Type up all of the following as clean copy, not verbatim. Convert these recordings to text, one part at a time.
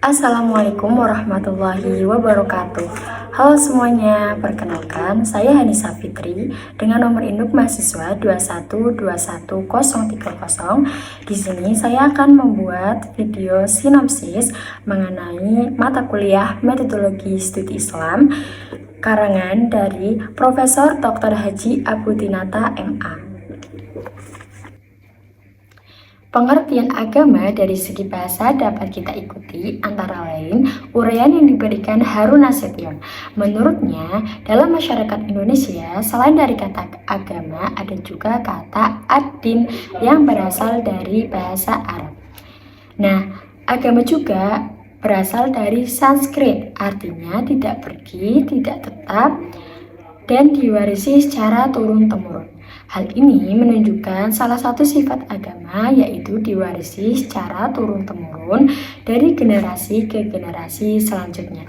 Assalamualaikum warahmatullahi wabarakatuh. Halo semuanya, perkenalkan saya Hanisa Fitri dengan nomor induk mahasiswa 2121030. Di sini saya akan membuat video sinopsis mengenai mata kuliah Metodologi Studi Islam karangan dari Profesor Dr. Haji Abu Tinata MA. Pengertian agama dari segi bahasa dapat kita ikuti antara lain uraian yang diberikan Harun Nasution. Menurutnya, dalam masyarakat Indonesia, selain dari kata agama, ada juga kata ad-din yang berasal dari bahasa Arab. Nah, agama juga berasal dari Sanskrit, artinya tidak pergi, tidak tetap, dan diwarisi secara turun-temurun. Hal ini menunjukkan salah satu sifat agama, yaitu diwarisi secara turun-temurun dari generasi ke generasi selanjutnya.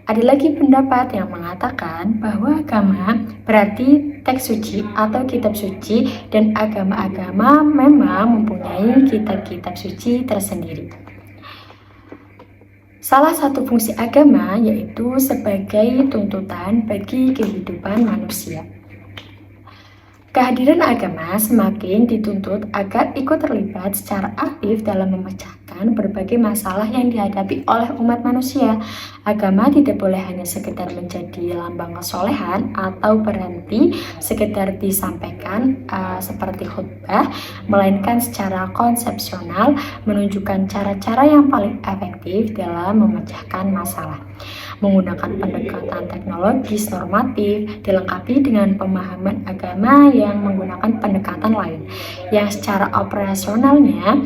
Ada lagi pendapat yang mengatakan bahwa agama berarti teks suci atau kitab suci, dan agama-agama memang mempunyai kitab-kitab suci tersendiri. Salah satu fungsi agama yaitu sebagai tuntutan bagi kehidupan manusia. Kehadiran agama semakin dituntut agar ikut terlibat secara aktif dalam memecahkan berbagai masalah yang dihadapi oleh umat manusia. Agama tidak boleh hanya sekedar menjadi lambang kesolehan atau berhenti sekedar disampaikan seperti khutbah, melainkan secara konsepsional menunjukkan cara-cara yang paling efektif dalam memecahkan masalah. Menggunakan pendekatan teknologis normatif dilengkapi dengan pemahaman agama yang menggunakan pendekatan lain yang secara operasionalnya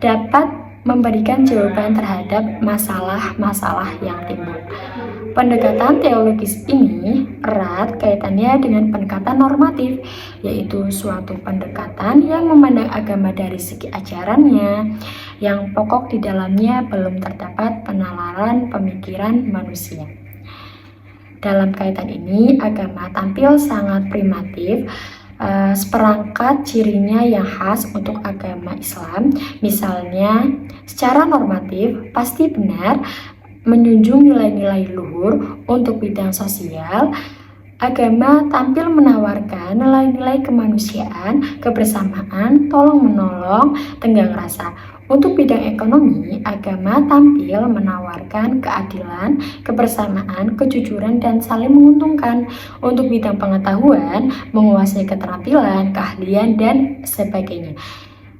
dapat memberikan jawaban terhadap masalah-masalah yang timbul. Pendekatan teologis ini erat kaitannya dengan pendekatan normatif, yaitu suatu pendekatan yang memandang agama dari segi ajarannya, yang pokok di dalamnya belum terdapat penalaran pemikiran manusia. Dalam kaitan ini, agama tampil sangat primitif. Seperangkat cirinya yang khas untuk agama Islam, misalnya secara normatif pasti benar, menjunjung nilai-nilai luhur. Untuk bidang sosial, agama tampil menawarkan nilai-nilai kemanusiaan, kebersamaan, tolong-menolong, tenggang rasa. Untuk bidang ekonomi, agama tampil menawarkan keadilan, kebersamaan, kejujuran, dan saling menguntungkan. Untuk bidang pengetahuan, menguasai keterampilan, keahlian, dan sebagainya.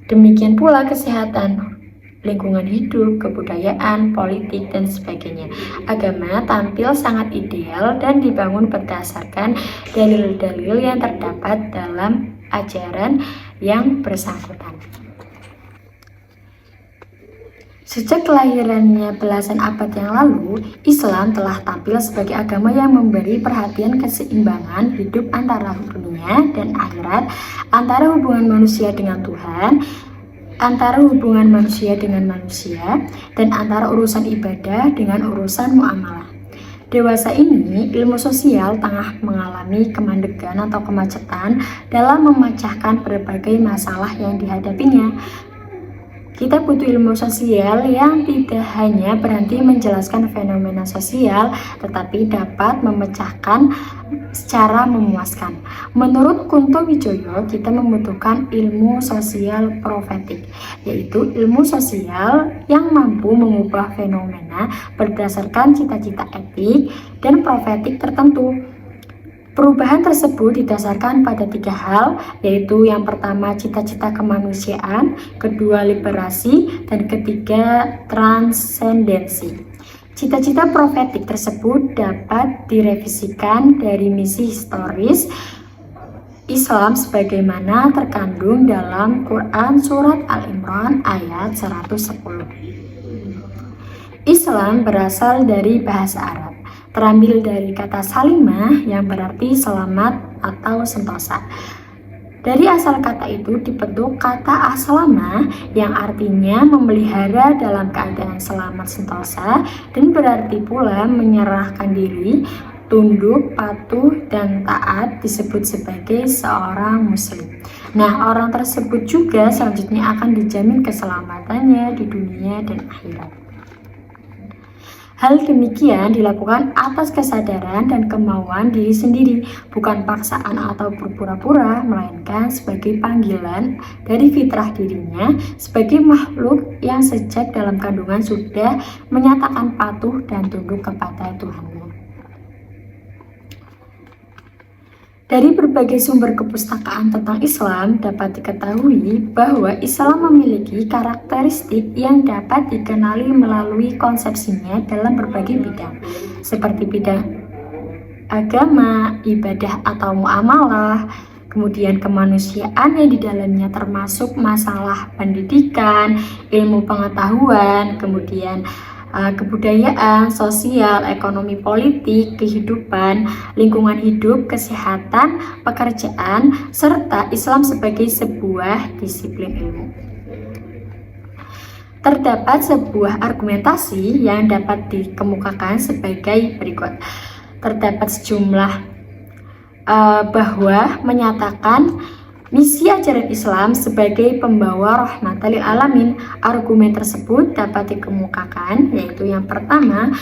Demikian pula kesehatan, lingkungan hidup, kebudayaan, politik, dan sebagainya. Agama tampil sangat ideal dan dibangun berdasarkan dalil-dalil yang terdapat dalam ajaran yang bersangkutan. Sejak kelahirannya belasan abad yang lalu, Islam telah tampil sebagai agama yang memberi perhatian keseimbangan hidup antara dunia dan akhirat, antara hubungan manusia dengan Tuhan, antara hubungan manusia dengan manusia, dan antara urusan ibadah dengan urusan muamalah. Dewasa ini, ilmu sosial tengah mengalami kemandegan atau kemacetan dalam memecahkan berbagai masalah yang dihadapinya. Kita butuh ilmu sosial yang tidak hanya berhenti menjelaskan fenomena sosial, tetapi dapat memecahkan secara memuaskan. Menurut Kunto Wijoyo, kita membutuhkan ilmu sosial profetik, yaitu ilmu sosial yang mampu mengubah fenomena berdasarkan cita-cita etik dan profetik tertentu. Perubahan tersebut didasarkan pada 3 hal, yaitu yang pertama cita-cita kemanusiaan, kedua liberasi, dan ketiga transendensi. Cita-cita profetik tersebut dapat direvisikan dari misi historis Islam sebagaimana terkandung dalam Quran Surat Al-Imran ayat 110. Islam berasal dari bahasa Arab, terambil dari kata salimah yang berarti selamat atau sentosa. Dari asal kata itu dibentuk kata aslama yang artinya memelihara dalam keadaan selamat sentosa, dan berarti pula menyerahkan diri, tunduk, patuh, dan taat disebut sebagai seorang muslim. Nah, orang tersebut juga selanjutnya akan dijamin keselamatannya di dunia dan akhirat. Hal demikian dilakukan atas kesadaran dan kemauan diri sendiri, bukan paksaan atau berpura-pura, melainkan sebagai panggilan dari fitrah dirinya sebagai makhluk yang sejak dalam kandungan sudah menyatakan patuh dan tunduk kepada Tuhannya. Dari berbagai sumber kepustakaan tentang Islam dapat diketahui bahwa Islam memiliki karakteristik yang dapat dikenali melalui konsepsinya dalam berbagai bidang, seperti bidang agama, ibadah atau muamalah, kemudian kemanusiaan yang di dalamnya termasuk masalah pendidikan, ilmu pengetahuan, kemudian kebudayaan, sosial, ekonomi politik, kehidupan, lingkungan hidup, kesehatan, pekerjaan, serta Islam sebagai sebuah disiplin ilmu. Terdapat sebuah argumentasi yang dapat dikemukakan sebagai berikut. Terdapat sejumlah bahwa menyatakan misi ajaran Islam sebagai pembawa rahmatan lil alamin. Argumen tersebut dapat dikemukakan, yaitu yang pertama,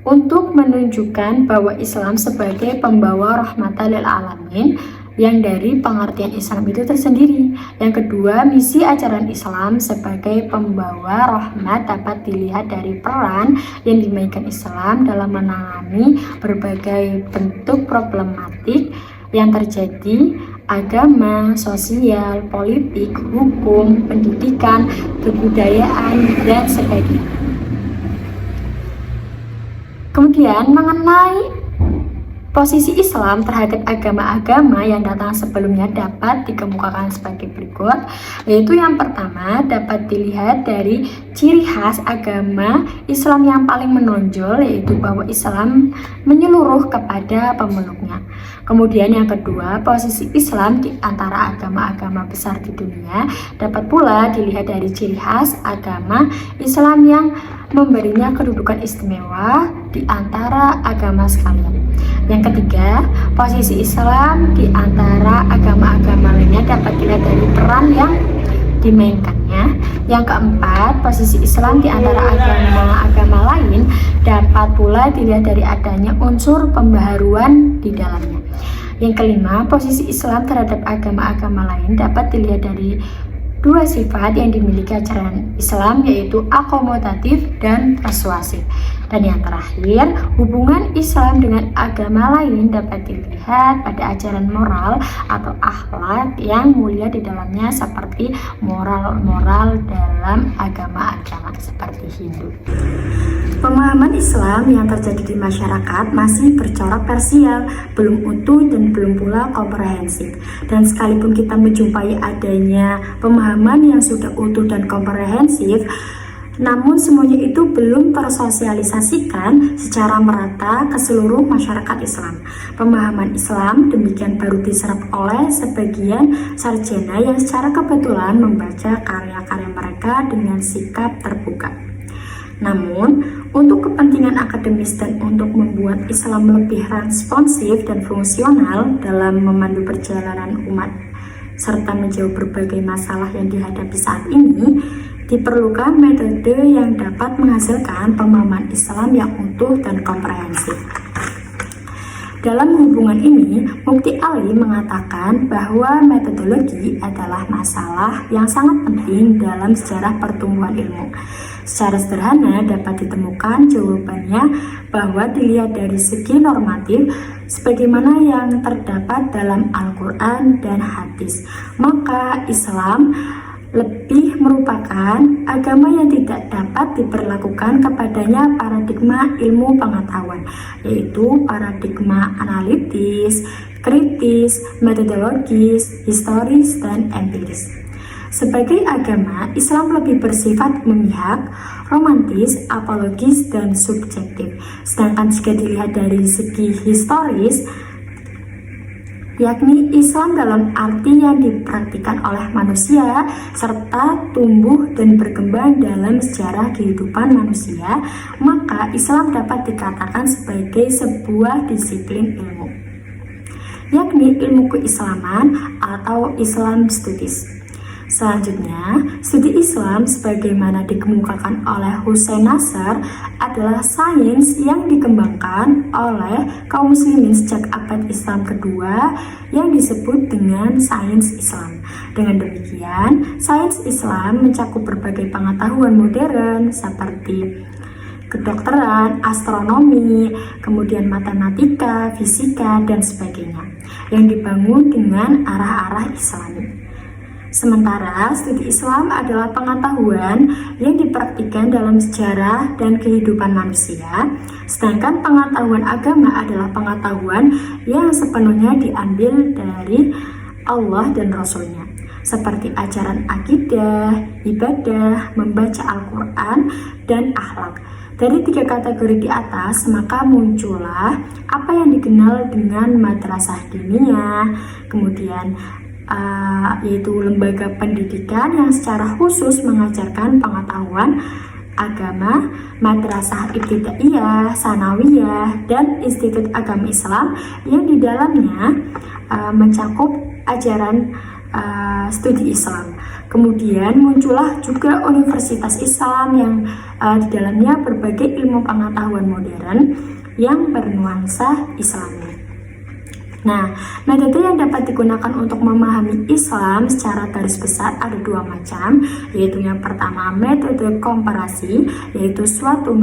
untuk menunjukkan bahwa Islam sebagai pembawa rahmatan lil alamin yang dari pengertian Islam itu tersendiri. Yang kedua, misi ajaran Islam sebagai pembawa rahmat dapat dilihat dari peran yang dimainkan Islam dalam menangani berbagai bentuk problematik yang terjadi, agama, sosial, politik, hukum, pendidikan, kebudayaan, dan sebagainya. Kemudian mengenai posisi Islam terhadap agama-agama yang datang sebelumnya dapat dikemukakan sebagai berikut, yaitu yang pertama dapat dilihat dari ciri khas agama Islam yang paling menonjol, yaitu bahwa Islam menyeluruh kepada pemeluknya. Kemudian yang kedua, posisi Islam di antara agama-agama besar di dunia dapat pula dilihat dari ciri khas agama Islam yang memberinya kedudukan istimewa di antara agama sekalian. Yang ketiga, posisi Islam di antara agama-agama lainnya dapat dilihat dari peran yang dimainkannya. Yang keempat, posisi Islam di antara agama-agama lain dapat pula dilihat dari adanya unsur pembaharuan di dalamnya. Yang kelima, posisi Islam terhadap agama-agama lain dapat dilihat dari dua sifat yang dimiliki ajaran Islam, yaitu akomodatif dan persuasif. Dan yang terakhir, hubungan Islam dengan agama lain dapat dilihat pada ajaran moral atau akhlak yang mulia di dalamnya, seperti moral-moral dalam agama-agama seperti Hindu. Pemahaman Islam yang terjadi di masyarakat masih bercorak parsial, belum utuh dan belum pula komprehensif. Dan sekalipun kita menjumpai adanya pemahaman yang sudah utuh dan komprehensif, namun semuanya itu belum tersosialisasikan secara merata ke seluruh masyarakat Islam. Pemahaman Islam demikian baru diserap oleh sebagian sarjana yang secara kebetulan membaca karya-karya mereka dengan sikap terbuka. Namun, untuk kepentingan akademis dan untuk membuat Islam lebih responsif dan fungsional dalam memandu perjalanan umat serta menjawab berbagai masalah yang dihadapi saat ini, diperlukan metode yang dapat menghasilkan pemahaman Islam yang utuh dan komprehensif. Dalam hubungan ini, Mukti Ali mengatakan bahwa metodologi adalah masalah yang sangat penting dalam sejarah pertumbuhan ilmu. Secara sederhana dapat ditemukan jawabannya bahwa dilihat dari segi normatif sebagaimana yang terdapat dalam Al-Quran dan hadis, maka Islam lebih merupakan agama yang tidak dapat diperlakukan kepadanya paradigma ilmu pengetahuan, yaitu paradigma analitis, kritis, metodologis, historis, dan empiris. Sebagai agama, Islam lebih bersifat memihak, romantis, apologis, dan subjektif. Sedangkan jika dilihat dari segi historis, yakni Islam dalam arti yang dipraktikkan oleh manusia serta tumbuh dan berkembang dalam sejarah kehidupan manusia, maka Islam dapat dikatakan sebagai sebuah disiplin ilmu, yakni ilmu keislaman atau Islam studies. Selanjutnya, studi Islam sebagaimana dikemukakan oleh Hussein Nasr adalah sains yang dikembangkan oleh kaum muslimin sejak abad Islam kedua yang disebut dengan sains Islam. Dengan demikian, sains Islam mencakup berbagai pengetahuan modern seperti kedokteran, astronomi, kemudian matematika, fisika, dan sebagainya yang dibangun dengan arah-arah Islami. Sementara studi Islam adalah pengetahuan yang dipraktikkan dalam sejarah dan kehidupan manusia, sedangkan pengetahuan agama adalah pengetahuan yang sepenuhnya diambil dari Allah dan Rasul-Nya, seperti ajaran akidah, ibadah, membaca Al-Quran, dan akhlak. Dari 3 kategori di atas, maka muncullah apa yang dikenal dengan madrasah diniyah, kemudian yaitu lembaga pendidikan yang secara khusus mengajarkan pengetahuan agama, madrasah ibtidaiyah, sanawiyah, dan institut agama Islam yang di dalamnya mencakup ajaran studi Islam. Kemudian muncullah juga universitas Islam yang di dalamnya berbagai ilmu pengetahuan modern yang bernuansa Islami. Nah, metode yang dapat digunakan untuk memahami Islam secara garis besar ada 2 macam, yaitu yang pertama metode komparasi, yaitu suatu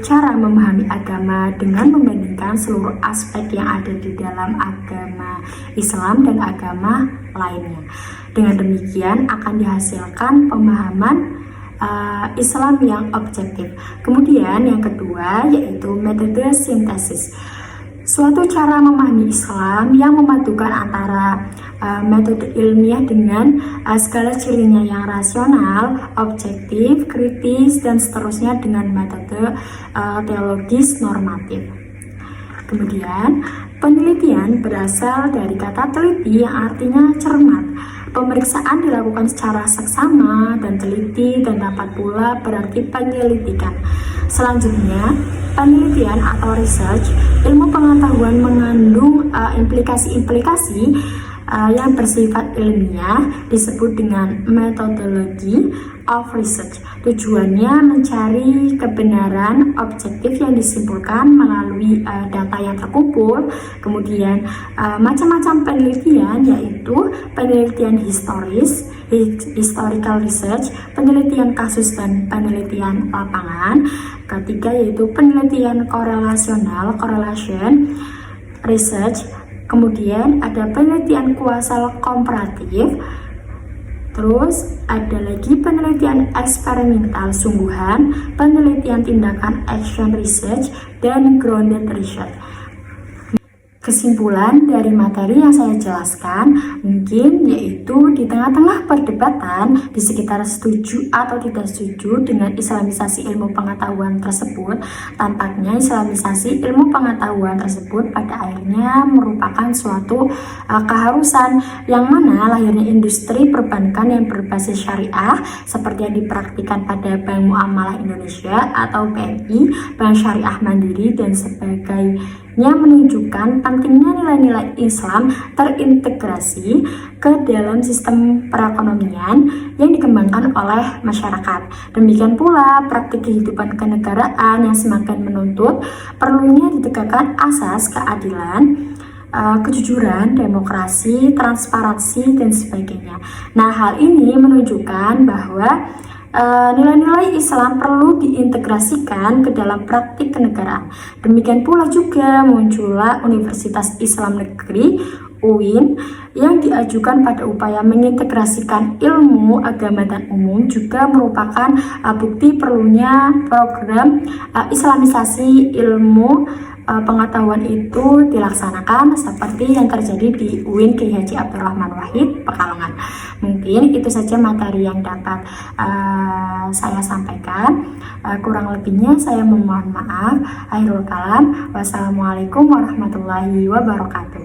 cara memahami agama dengan membandingkan seluruh aspek yang ada di dalam agama Islam dan agama lainnya. Dengan demikian akan dihasilkan pemahaman Islam yang objektif. Kemudian yang kedua yaitu metode sintesis. Suatu cara memahami Islam yang memadukan antara metode ilmiah dengan segala cirinya yang rasional, objektif, kritis, dan seterusnya dengan metode teologis normatif. Kemudian, penelitian berasal dari kata teliti yang artinya cermat. Pemeriksaan dilakukan secara seksama dan teliti dan dapat pula berarti penyelidikan. Selanjutnya, penelitian atau research, ilmu pengetahuan mengandung implikasi-implikasi yang bersifat ilmiah disebut dengan methodology of research. Tujuannya mencari kebenaran objektif yang disimpulkan melalui data yang terkumpul. Kemudian macam-macam penelitian yaitu penelitian historis, historical research, penelitian kasus dan penelitian lapangan. Ketiga yaitu penelitian korelasional, correlation research. Kemudian ada penelitian kuasal komparatif. Terus ada lagi penelitian eksperimental sungguhan, penelitian tindakan action research, dan grounded research. Kesimpulan dari materi yang saya jelaskan mungkin yaitu di tengah-tengah perdebatan di sekitar setuju atau tidak setuju dengan islamisasi ilmu pengetahuan tersebut, tampaknya islamisasi ilmu pengetahuan tersebut pada akhirnya merupakan suatu keharusan yang mana lahirnya industri perbankan yang berbasis syariah seperti yang dipraktikkan pada Bank Muamalah Indonesia atau BNI, Bank Syariah Mandiri dan sebagainya menunjukkan pentingnya nilai-nilai Islam terintegrasi ke dalam sistem perekonomian yang dikembangkan oleh masyarakat. Demikian pula praktik kehidupan kenegaraan yang semakin menuntut perlunya ditegakkan asas keadilan, kejujuran, demokrasi, transparansi, dan sebagainya. Nah, hal ini menunjukkan bahwa nilai-nilai Islam perlu diintegrasikan ke dalam praktik kenegaraan. Demikian pula juga muncullah Universitas Islam Negeri UIN yang diajukan pada upaya mengintegrasikan ilmu agama dan umum juga merupakan bukti perlunya program islamisasi ilmu pengetahuan itu dilaksanakan seperti yang terjadi di UIN Kiai Haji Abdurrahman Wahid Pekalongan. Mungkin itu saja materi yang dapat saya sampaikan. Kurang lebihnya saya memohon maaf. Akhirul kalam. Wassalamualaikum warahmatullahi wabarakatuh.